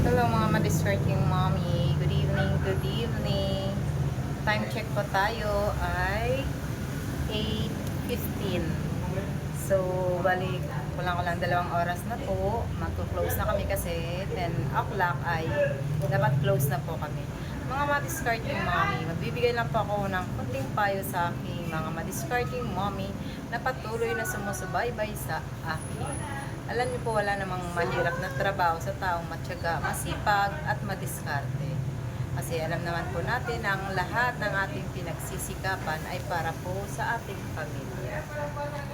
Hello mga madiscarding mommy. Good evening, good evening. Time check po tayo ay 8:15. So, balik, kulang-kulang 2 oras na po. Magko-close na kami kasi 10 o'clock ay dapat close na po kami. Mga madiscarding mommy, magbibigay lang po ako ng kunting payo sa aking mga madiscarding mommy na patuloy na sumusubaybay sa akin. Alam niyo po, wala namang mahirap na trabaho sa taong matyaga, masipag at madiskarte. Kasi alam naman po natin ang lahat ng ating pinagsisikapan ay para po sa ating pamilya.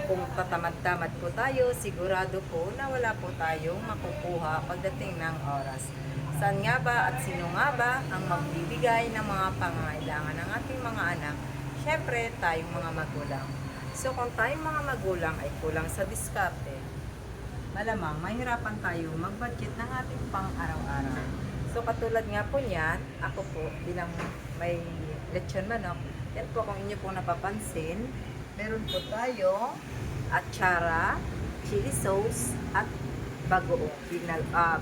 Kung tatamad-tamad po tayo, sigurado po na wala po tayong makukuha pagdating ng oras. Saan nga ba at sino nga ba ang magbibigay ng mga pangangailangan ng ating mga anak? Siyempre, tayong mga magulang. So kung tayong mga magulang ay kulang sa diskarte, malamang mahirapan tayo mag-budget ng ating pang-araw-araw. So katulad nga po niyan, ako po bilang may lechon manok, yan po kung inyo pong napapansin, meron po tayo atsara, chili sauce, at bagoong.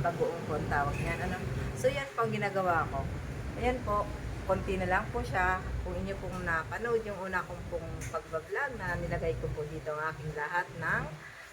Bagoong po ang tawag niyan. So yan po ang ginagawa ko. Ayan po, konti na lang po siya. Kung inyo pong napanood yung una kong pong pag-vlog na nilagay ko po dito ang aking lahat ng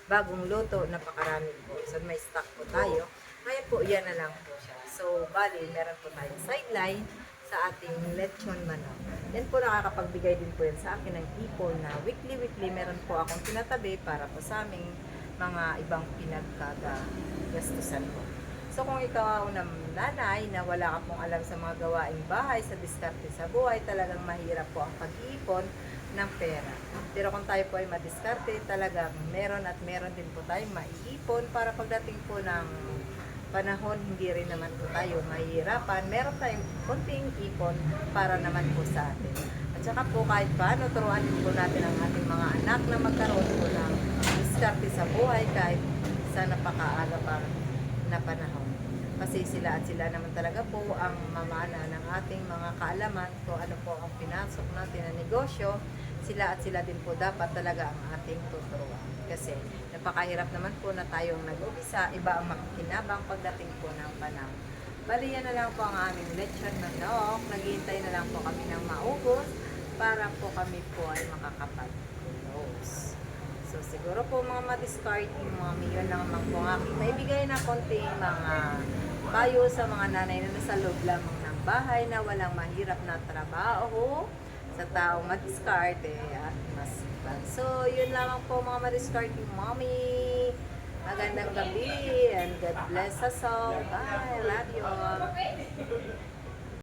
bagong luto, napakarami po. So, may stock po tayo. Ngayon po, yan na lang po siya. So, bali, meron po tayong sideline sa ating lechon manok. Yan po, nakakapagbigay din po yan sa akin ng ipon na weekly, meron po akong tinatabi para po sa aming mga ibang pinagkagastusan po. So, kung ikaw ng nanay na wala ka pong alam sa mga gawaing bahay, sa diskarte sa buhay, talagang mahirap po ang pag-iipon ng pera. Pero kung tayo po ay madiskarte, talagang meron at meron din po tayong maiipon para pagdating po ng panahon, hindi rin naman po tayo mahihirapan. Meron tayong konting ipon para naman po sa atin. At saka po kahit paano, turuan din po natin ang ating mga anak na magkaroon po ng diskarte sa buhay kahit sa napakaaga pa na panahon. Kasi sila naman talaga po ang mamana ng ating mga kaalaman kung ano po ang pinasok natin na negosyo. Sila din po dapat talaga ang ating tuturuan. Kasi napakahirap naman po na tayong nag-umpisa, iba ang makikinabang pagdating po ng panahon. Bali, yan na lang po ang aming lechon manok. Naghihintay na lang po kami ng maubos para po kami po ay makakapag-close. So, siguro po mga madiscarding mommy, yun lang naman po ang aking maibigay na konting mga payo sa mga nanay na nasa loob lamang ng bahay na walang mahirap na trabaho sa taong madiskarte at masipag. So, yun lamang po mga madiscarding mommy. Magandang gabi and God bless us all. Bye. Love you all.